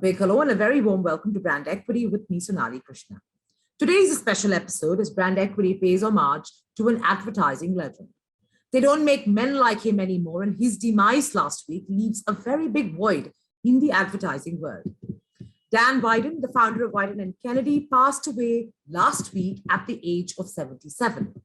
big hello and a very warm welcome to Brand Equity with me, Sonali Krishna. Today's special episode as Brand Equity pays homage to an advertising legend. They don't make men like him anymore, and his demise last week leaves a very big void in the advertising world. Dan Wieden, the founder of Wieden and Kennedy, passed away last week at the age of 77.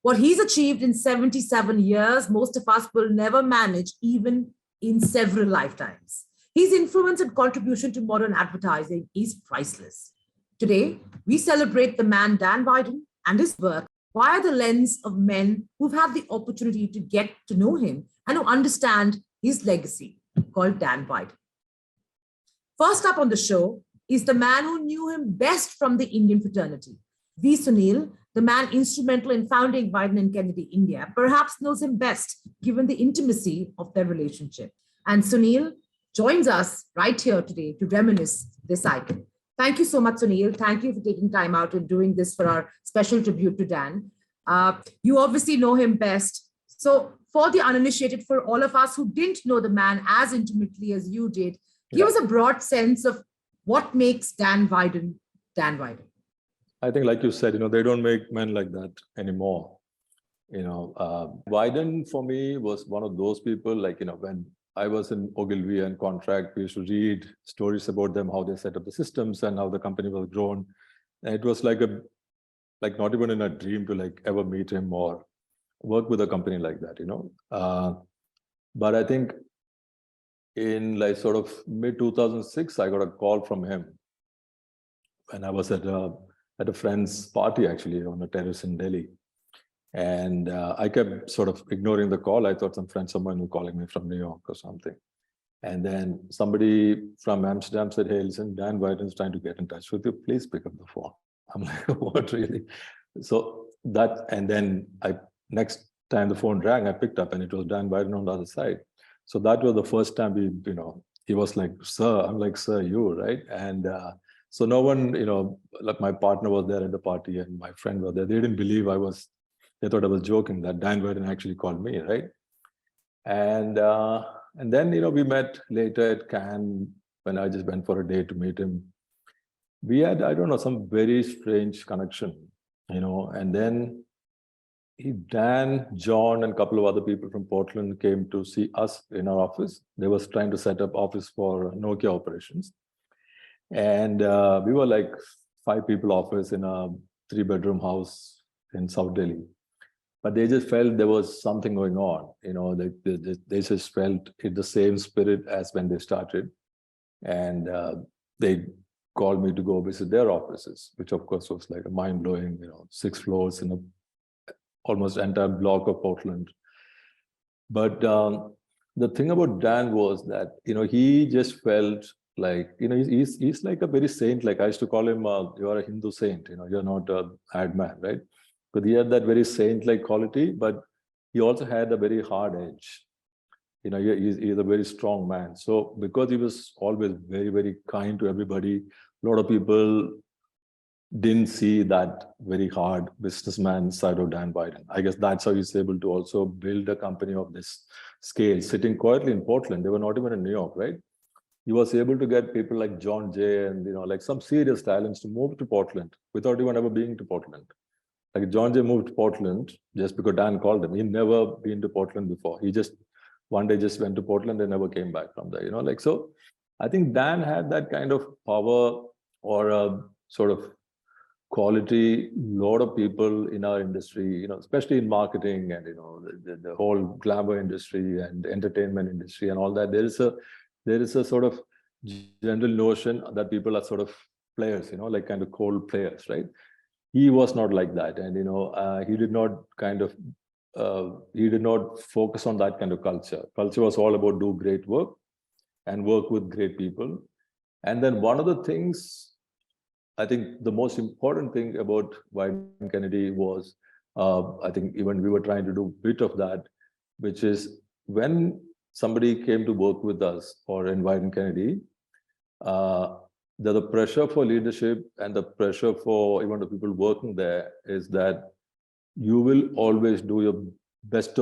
What he's achieved in 77 years, most of us will never manage even in several lifetimes. His influence and contribution to modern advertising is priceless. Today, we celebrate the man Dan Wieden and his work via the lens of men who've had the opportunity to get to know him and who understand his legacy, called Dan Wieden. First up on the show is the man who knew him best from the Indian fraternity. V Sunil, the man instrumental in founding Wieden and Kennedy India, perhaps knows him best given the intimacy of their relationship. And Sunil joins us right here today to reminisce this icon. Thank you so much, Sunil. Thank you for taking time out and doing this for our special tribute to Dan. You obviously know him best. So for the uninitiated, for all of us who didn't know the man as intimately as you did, give us a broad sense of what makes Dan Wieden, Dan Wieden. I think, like you said, they don't make men like that anymore. Wieden for me was one of those people, when I was in Ogilvy and contract, we used to read stories about them, how they set up the systems and how the company was grown. And it was like not even in a dream to ever meet him or work with a company like that, But I think in mid 2006, I got a call from him when I was at a friend's party, actually, on a terrace in Delhi. And I kept sort of ignoring the call. I thought some friend, someone was calling me from New York or something. And then somebody from Amsterdam said, "Hey, listen, Dan Wieden is trying to get in touch with you. Please pick up the phone." I'm like, "What, really?" So and then next time the phone rang, I picked up and it was Dan Wieden on the other side. So that was the first time he was like, "Sir," I'm like, "Sir, you, right?" And so no one, my partner was there at the party and my friend was there. They didn't believe they thought I was joking that Dan Wieden actually called me, right? And then, we met later at Cannes when I just went for a day to meet him. We had, I don't know, some very strange connection, and then Dan, John, and a couple of other people from Portland came to see us in our office. They was trying to set up office for Nokia operations. And we were like 5 people office in a 3-bedroom house in South Delhi. But they just felt there was something going on, they just felt in the same spirit as when they started. And they called me to go visit their offices, which of course was like a mind-blowing, 6 floors in a almost entire block of Portland. But the thing about Dan was that, he just felt like, he's like a very saint. Like I used to call him, you are a Hindu saint, you're not a ad man, right? But he had that very saint-like quality, but he also had a very hard edge. He's a very strong man. So because he was always very, very kind to everybody, a lot of people didn't see that very hard businessman side of Dan Wieden. I guess that's how he's able to also build a company of this scale, sitting quietly in Portland. They were not even in New York, right? He was able to get people like John Jay and, some serious talents to move to Portland without even ever being to Portland. Like John Jay moved to Portland just because Dan called him. He'd never been to Portland before. He just one day just went to Portland and never came back from there, So I think Dan had that kind of power or a sort of quality. A lot of people in our industry, especially in marketing and, the whole glamour industry and entertainment industry and all that, there is a sort of general notion that people are sort of players, like kind of cold players, right? He was not like that. And, he did not focus on that kind of culture. Culture was all about do great work and work with great people. And then one of the things, I think the most important thing about Wieden Kennedy was, I think even we were trying to do a bit of that, which is when somebody came to work with us or in Wieden Kennedy, the pressure for leadership and the pressure for even the people working there is that you will always do your best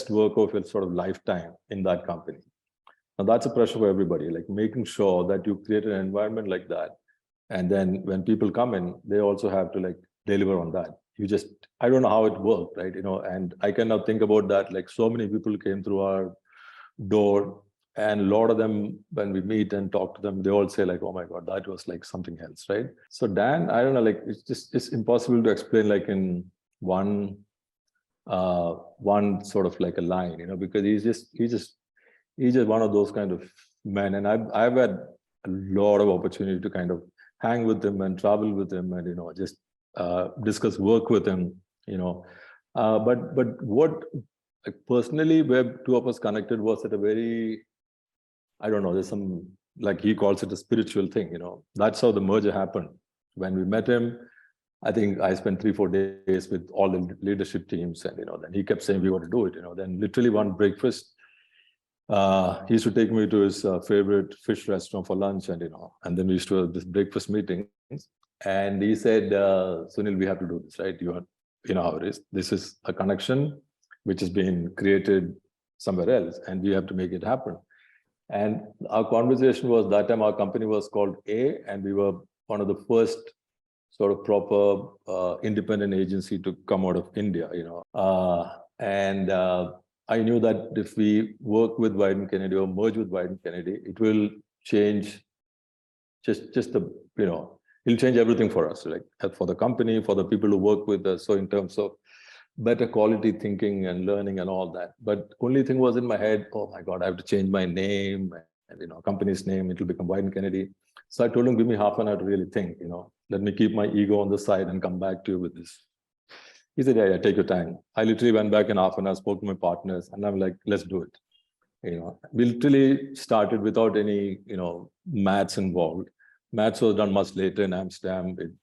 work of your sort of lifetime in that company. Now that's a pressure for everybody, like making sure that you create an environment like that. And then when people come in, they also have to like deliver on that. I don't know how it worked, right? And I can now think about that, like so many people came through our door, and a lot of them, when we meet and talk to them, they all say like, oh my God, that was like something else, right? So Dan, I don't know, like it's impossible to explain like in one sort of like a line, because he's just one of those kind of men. And I've had a lot of opportunity to kind of hang with him and travel with him and, just discuss work with him, but what like personally where two of us connected was at a very, I don't know, there's some, like he calls it a spiritual thing, that's how the merger happened. When we met him, I think I spent 3-4 days with all the leadership teams, and then he kept saying we want to do it. Then literally one breakfast, he used to take me to his favorite fish restaurant for lunch, and then we used to have this breakfast meetings. And he said, Sunil, we have to do this, right? You know how it is. This is a connection which has been created somewhere else, and we have to make it happen. And our conversation was, that time our company was called A, and we were one of the first sort of proper independent agency to come out of India, and I knew that if we work with Wieden Kennedy or merge with Wieden Kennedy, it will change just the, it'll change everything for us, like for the company, for the people who work with us. So in terms of better quality thinking and learning and all that. But only thing was in my head, oh my God, I have to change my name and, company's name, it will become Wieden Kennedy. So I told him, give me half an hour to really think, let me keep my ego on the side and come back to you with this. He said, yeah, take your time. I literally went back in half an hour, spoke to my partners, and I'm like, let's do it. We literally started without any, maths involved. Maths was done much later in Amsterdam with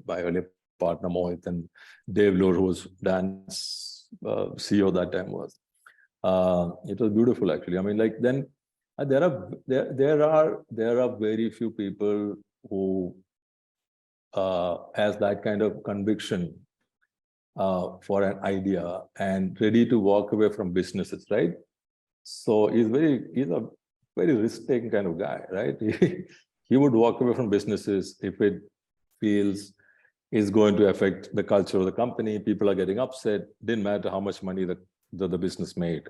my earlier partner Mohit and Dave Lohr, who was Dan's CEO that time was. It was beautiful, actually. I mean, like then there are very few people who has that kind of conviction for an idea and ready to walk away from businesses, right? So he's a very risk-taking kind of guy, right? He would walk away from businesses if it feels is going to affect the culture of the company. People are getting upset. Didn't matter how much money the business made.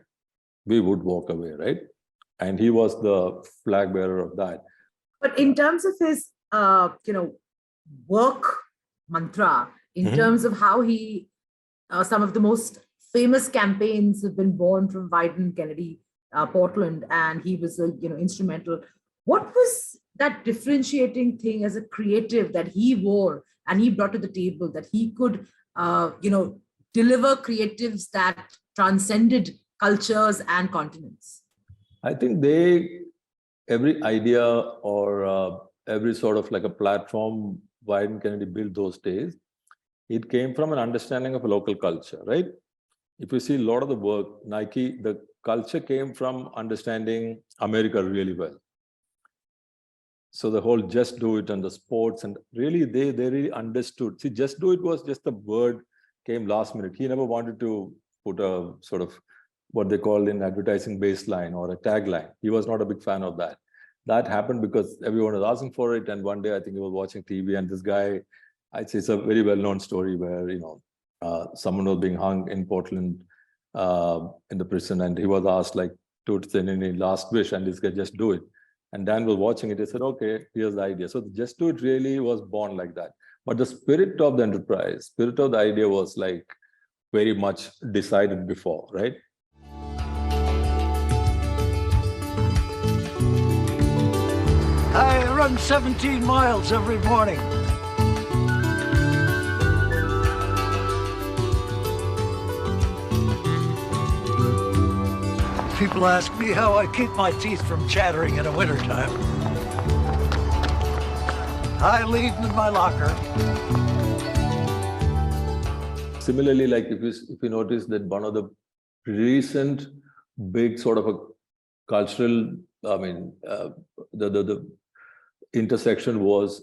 We would walk away, right? And he was the flag bearer of that. But in terms of his, work mantra, in terms of how he, some of the most famous campaigns have been born from Wieden Kennedy, Portland, and he was, instrumental. What was that differentiating thing as a creative that he wore and he brought to the table, that he could, deliver creatives that transcended cultures and continents? I think every idea or every sort of like a platform Wieden Kennedy built those days, it came from an understanding of a local culture, right? If you see a lot of the work, Nike, the culture came from understanding America really well. So the whole just do it and the sports, and really they really understood. See, just do it was just the word came last minute. He never wanted to put a sort of what they call in advertising baseline or a tagline. He was not a big fan of that. That happened because everyone was asking for it. And one day I think he was watching TV, and this guy, I'd say it's a very well-known story where, someone was being hung in Portland in the prison, and he was asked like to send any last wish, and this guy just do it. And Dan was watching it. He said, okay, here's the idea. So just do it really was born like that. But the spirit of the enterprise, spirit of the idea was like very much decided before, right? I run 17 miles every morning. People ask me how I keep my teeth from chattering in the wintertime. I leave them in my locker. Similarly, like if you notice that one of the recent big sort of a cultural, the intersection was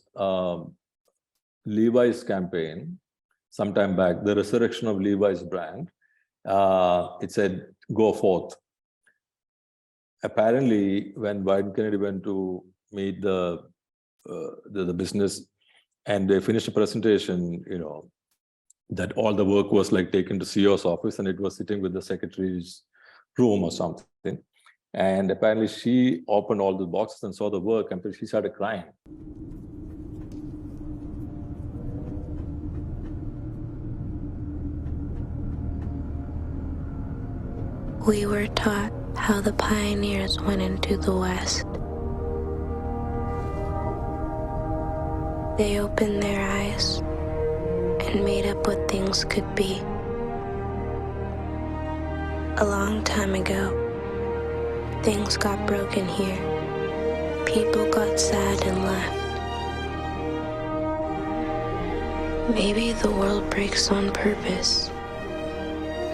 Levi's campaign sometime back, the resurrection of Levi's brand. It said, go forth. apparently, when Wieden Kennedy went to meet the business, and they finished the presentation, that all the work was like taken to CEO's office, and it was sitting with the secretary's room or something. And apparently, she opened all the boxes and saw the work, and she started crying. We were taught how the pioneers went into the West. They opened their eyes and made up what things could be. A long time ago, things got broken here. People got sad and left. Maybe the world breaks on purpose,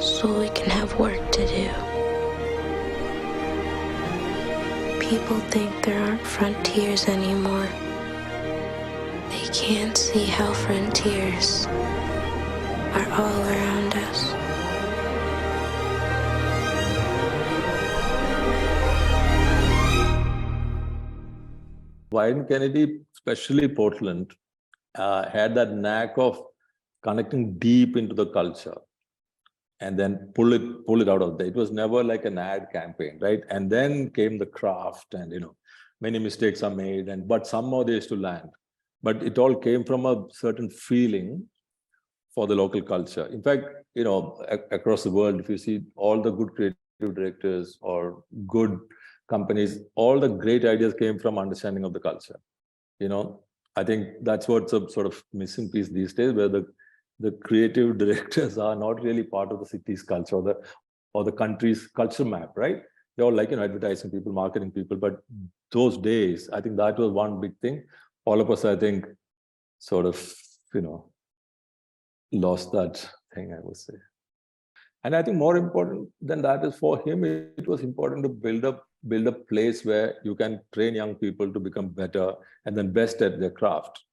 so we can have work to do. People think there aren't frontiers anymore. They can't see how frontiers are all around us. Wieden Kennedy, especially Portland, had that knack of connecting deep into the culture and then pull it out of there. It was never like an ad campaign, right? And then came the craft, and many mistakes are made, but somehow they used to land. But it all came from a certain feeling for the local culture. In fact, across the world, if you see all the good creative directors or good companies, all the great ideas came from understanding of the culture. I think that's what's a sort of missing piece these days, where the creative directors are not really part of the city's culture or the country's culture map, right? They're all like advertising people, marketing people. But those days, I think that was one big thing. All of us, I think, sort of, lost that thing, I would say. And I think more important than that is, for him, it was important to build a place where you can train young people to become better and then best at their craft.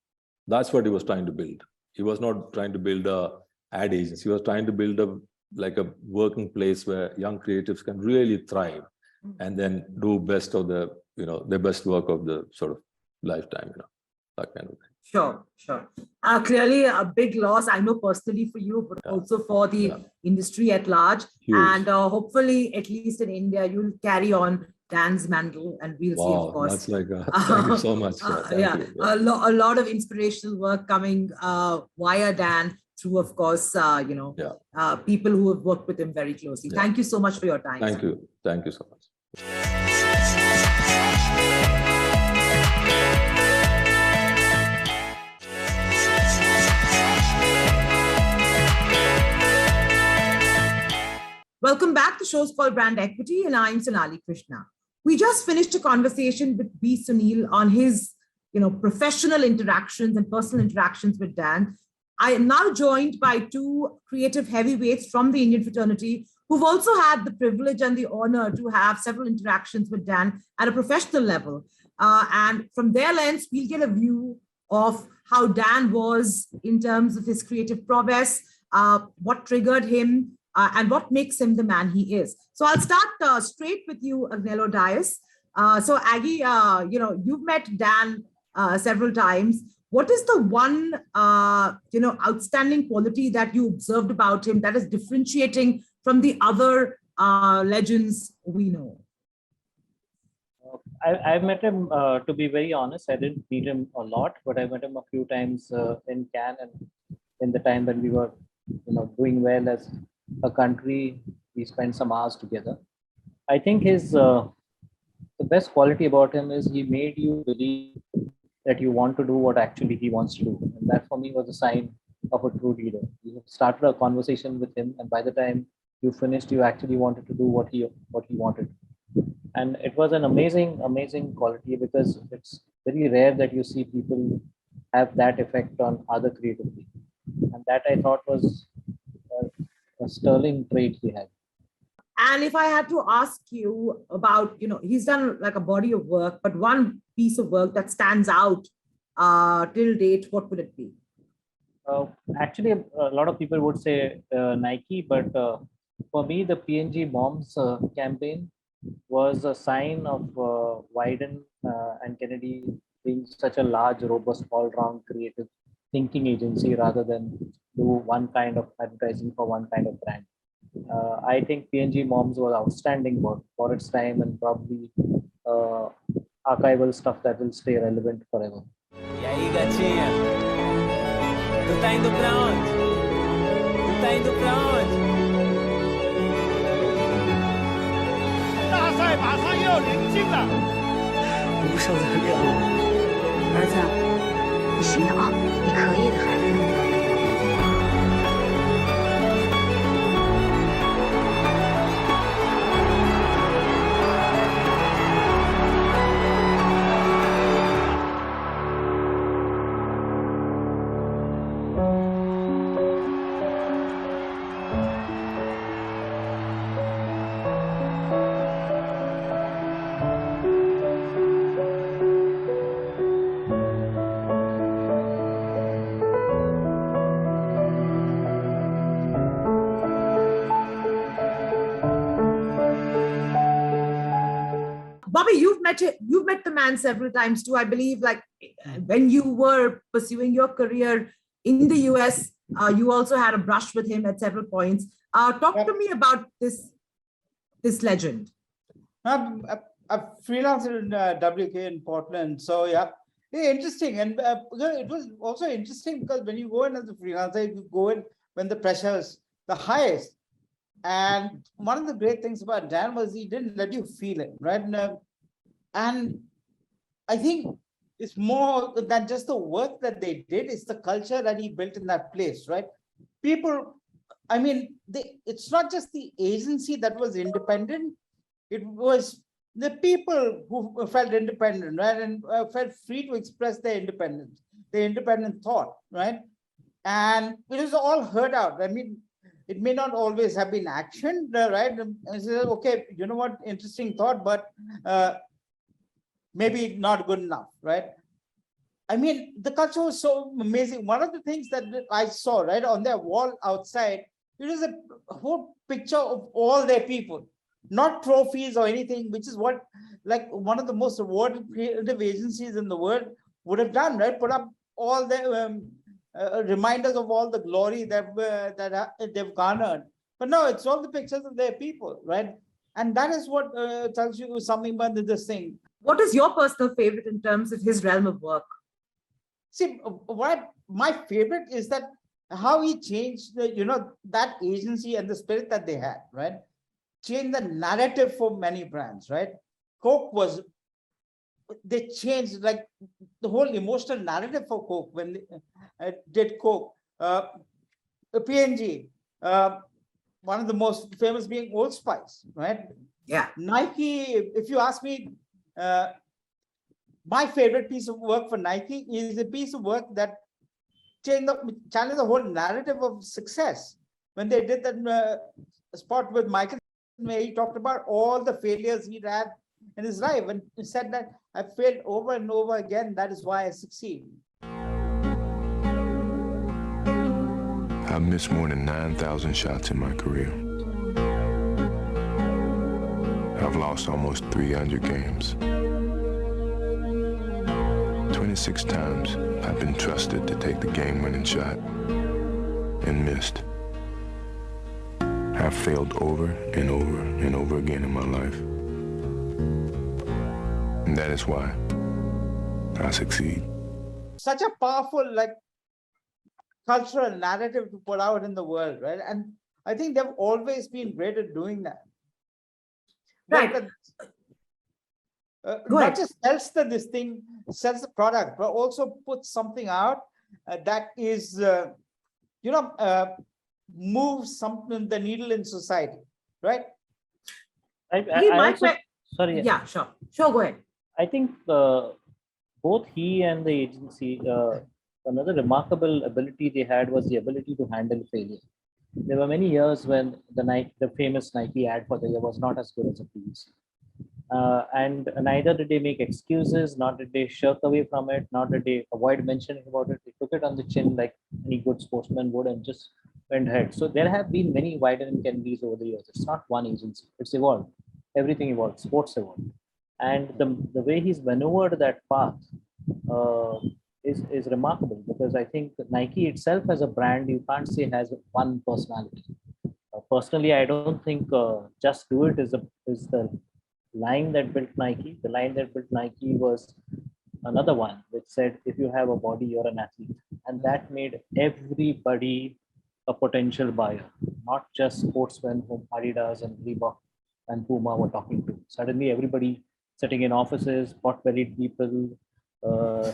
That's what he was trying to build. He was not trying to build a ad agency. He was trying to build a working place where young creatives can really thrive and then do best of the best work of the sort of lifetime, that kind of thing. Sure. Clearly a big loss, I know personally for you, but also for the industry at large. Huge. And hopefully, at least in India, you'll carry on Dan's mantle, and we'll see, of course. That's like thank you so much. Thank you. A lot of inspirational work coming via Dan through, of course, people who have worked with him very closely. Yeah. Thank you so much for your time. Thank you so much. Welcome back. The show's called Brand Equity, and I'm Sonali Krishna. We just finished a conversation with V Sunil on his, professional interactions and personal interactions with Dan. I am now joined by two creative heavyweights from the Indian fraternity who've also had the privilege and the honor to have several interactions with Dan at a professional level. And from their lens, we'll get a view of how Dan was in terms of his creative prowess, what triggered him, and what makes him the man he is. So I'll start straight with you, Agnello Dias. So Aggie, you've met Dan several times. What is the one, outstanding quality that you observed about him that is differentiating from the other legends we know? I've met him, to be very honest, I didn't meet him a lot, but I met him a few times in Cannes, and in the time when we were, doing well as a country, we spent some hours together. I think the best quality about him is he made you believe that you want to do what actually he wants to do. And that for me was a sign of a true leader. You started a conversation with him, and by the time you finished, you actually wanted to do what he wanted. And it was an amazing quality, because it's very rare that you see people have that effect on other creativity. And that I thought was a sterling trait he had. And if I had to ask you about, he's done like a body of work, but one piece of work that stands out till date, what would it be? Actually, a lot of people would say Nike, but for me, the P&G Moms campaign was a sign of Wieden and Kennedy being such a large, robust, all-round creative thinking agency rather than do one kind of advertising for one kind of brand. I think P&G Moms was outstanding work for its time and probably archival stuff that will stay relevant forever. E aí, gatinha? Tu tá indo pra onde? Tu tá indo pra onde? 大赛马上要临近了，无受得了。儿子，你行的啊，你可以的，孩子。Bobby, you've met the man several times too. I believe, like when you were pursuing your career in the US, you also had a brush with him at several points. Talk to me about this legend. I freelanced in WK in Portland, so yeah, interesting. And it was also interesting because when you go in as a freelancer, you go in when the pressure is the highest. And one of the great things about Dan was he didn't let you feel it, right? And I think it's more than just the work that they did, it's the culture that he built in that place, right? People, I mean, it's not just the agency that was independent, it was the people who felt independent, right? And felt free to express their independence, their independent thought, right? And it was all heard out. I mean, it may not always have been actioned, right? And so, okay, you know what, interesting thought, but maybe not good enough, right? I mean, the culture was so amazing. One of the things that I saw, right, on their wall outside, it was a whole picture of all their people, not trophies or anything, which is what, like, one of the most awarded creative agencies in the world would have done, right? Put up all the reminders of all the glory that they've garnered. But no, it's all the pictures of their people, right? And that is what tells you something about this thing. What is your personal favorite in terms of his realm of work? See, what my favorite is that how he changed that agency and the spirit that they had, right? Changed the narrative for many brands, right? Coke they changed like the whole emotional narrative for Coke when they did Coke. P&G, one of the most famous being Old Spice, right? Yeah. Nike, if you ask me, my favorite piece of work for Nike is a piece of work that challenged the whole narrative of success. When they did that spot with Michael, where he talked about all the failures he'd had in his life, and he said that I failed over and over again. That is why I succeed. I've missed more than 9,000 shots in my career. I've lost almost 300 games. 26 times I've been trusted to take the game-winning shot and missed. I've failed over and over and over again in my life. And that is why I succeed. Such a powerful, like, cultural narrative to put out in the world, right? And I think they've always been great at doing that. Right. Not just sells the product, but also puts something out that is, moves something, the needle in society, right? Sorry. Yeah, sure. Sure, go ahead. I think both he and the agency, another remarkable ability they had was the ability to handle failure. There were many years when the famous Nike ad for the year was not as good as the previous. And neither did they make excuses, nor did they shirk away from it, nor did they avoid mentioning about it. They took it on the chin like any good sportsman would and just went ahead. So there have been many Wieden and Kennedys over the years. It's not one agency, it's evolved. everything evolved, sports evolved. And the way he's maneuvered that path is remarkable, because I think Nike itself as a brand, you can't say has one personality. Personally, I don't think "Just Do It" is the line that built Nike. The line that built Nike was another one, which said, "If you have a body, you're an athlete," and that made everybody a potential buyer, not just sportsmen whom Adidas and Reebok and Puma were talking to. Suddenly, everybody sitting in offices, pot-bellied people,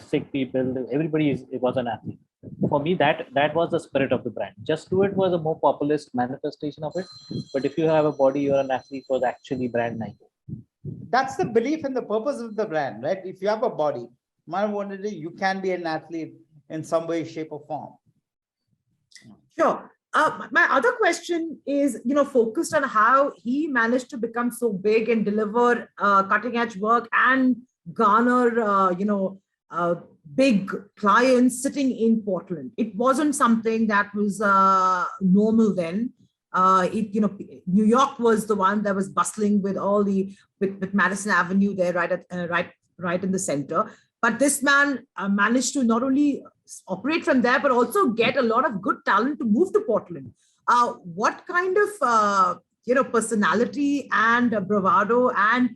sick people, it was an athlete. For me, that was the spirit of the brand. Just Do It was a more populist manifestation of it. But if you have a body, you're an athlete was actually brand Nike. That's the belief and the purpose of the brand, right? If you have a body, you can be an athlete in some way, shape, or form. Sure. My other question is, focused on how he managed to become so big and deliver cutting edge work and garner, big clients sitting in Portland. It wasn't something that was normal then. New York was the one that was bustling with all with Madison Avenue there, right in the center. But this man managed to not only operate from there, but also get a lot of good talent to move to Portland. What kind of personality and bravado and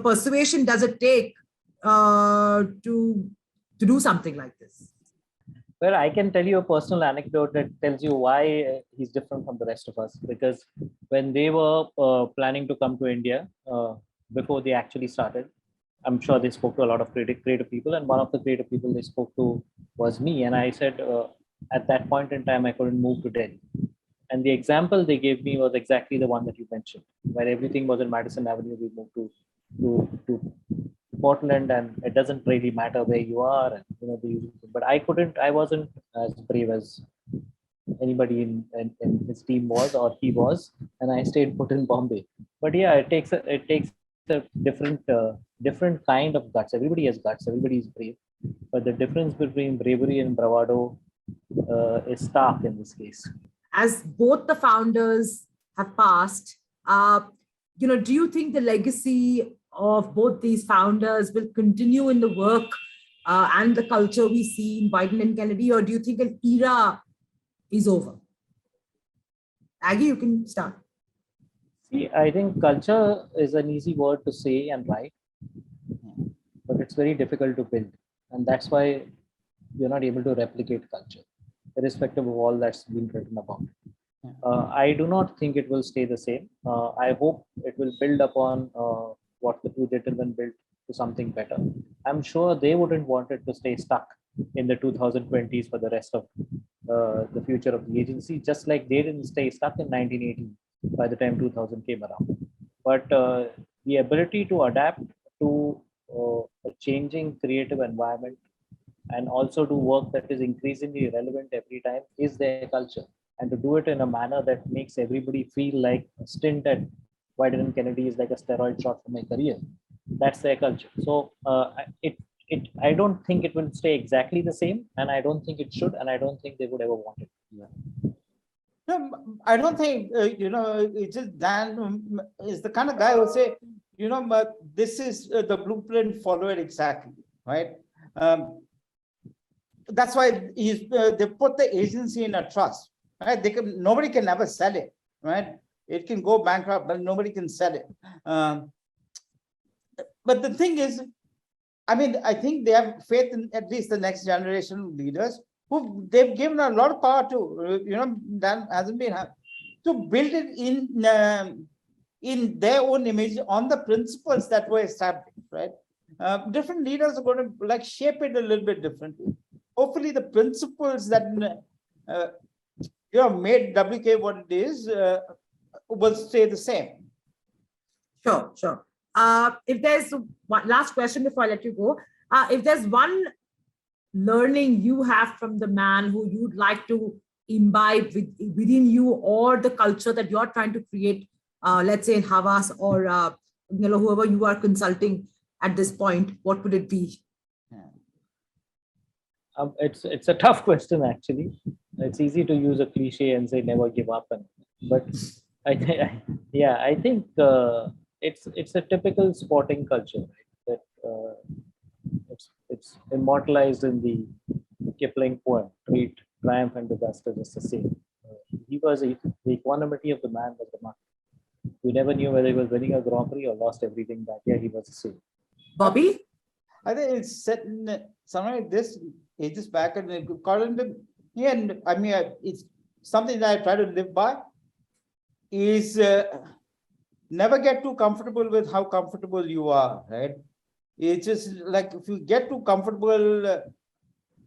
persuasion does it take to do something like this? Well, I can tell you a personal anecdote that tells you why he's different from the rest of us. Because when they were planning to come to India, before they actually started, I'm sure they spoke to a lot of creative people, and one of the creative people they spoke to was me. And I said, at that point in time, I couldn't move to Delhi. And the example they gave me was exactly the one that you mentioned, where everything was in Madison Avenue. We moved to Portland, and it doesn't really matter where you are. And, but I wasn't as brave as anybody in his team was, or he was, and I stayed put in Bombay. But yeah, it takes a different kind of guts. Everybody has guts. Everybody is brave, but the difference between bravery and bravado is stark in this case. As both the founders have passed, do you think the legacy of both these founders will continue in the work and the culture we see in Wieden and Kennedy, or do you think an era is over? Aggie, you can start. See, I think culture is an easy word to say and write, but it's very difficult to build. And that's why you're not able to replicate culture, irrespective of all that's been written about. I do not think it will stay the same. I hope it will build upon what the two gentlemen built to something better. I'm sure they wouldn't want it to stay stuck in the 2020s for the rest of the future of the agency, just like they didn't stay stuck in 1980 by the time 2000 came around. But the ability to adapt to a changing creative environment and also do work that is increasingly relevant every time is their culture. And to do it in a manner that makes everybody feel like a stint at Wieden and Kennedy is like a steroid shot for my career. That's their culture. So I don't think it will stay exactly the same, and I don't think it should, and I don't think they would ever want it. Yeah. No, I don't think, it's just Dan is the kind of guy who will say, this is the blueprint, follow it exactly, right? That's why they put the agency in a trust, right? Nobody can ever sell it, right? It can go bankrupt, but nobody can sell it. But the thing is, I think they have faith in at least the next generation of leaders who they've given a lot of power to, that hasn't been to build it in their own image on the principles that were established, right? Different leaders are going to shape it a little bit differently. Hopefully the principles that made WK what it is will stay the same. Sure. If there's one last question before I let you go, if there's one learning you have from the man who you'd like to imbibe within you, or the culture that you're trying to create, let's say in Havas or whoever you are consulting at this point, what would it be? It's a tough question, actually. It's easy to use a cliche and say never give up, but I think it's a typical sporting culture, right? That it's immortalized in the Kipling poem, "Treat triumph and disaster just the same." He was the equanimity of the man was the mark. We never knew whether he was winning a Grand Prix or lost everything that year. He was the same. Bobby? I think it's set in somewhere like this ages back, and according to me, and I mean, it's something that I try to live by. Is never get too comfortable with how comfortable you are, right? It's just like if you get too comfortable,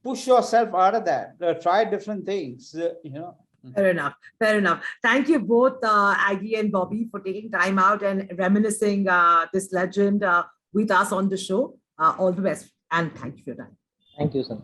push yourself out of that. Try different things, you know. Fair enough. Fair enough. Thank you both, Aggie and Bobby, for taking time out and reminiscing this legend with us on the show. All the best, and thank you for your time. Thank you, sir.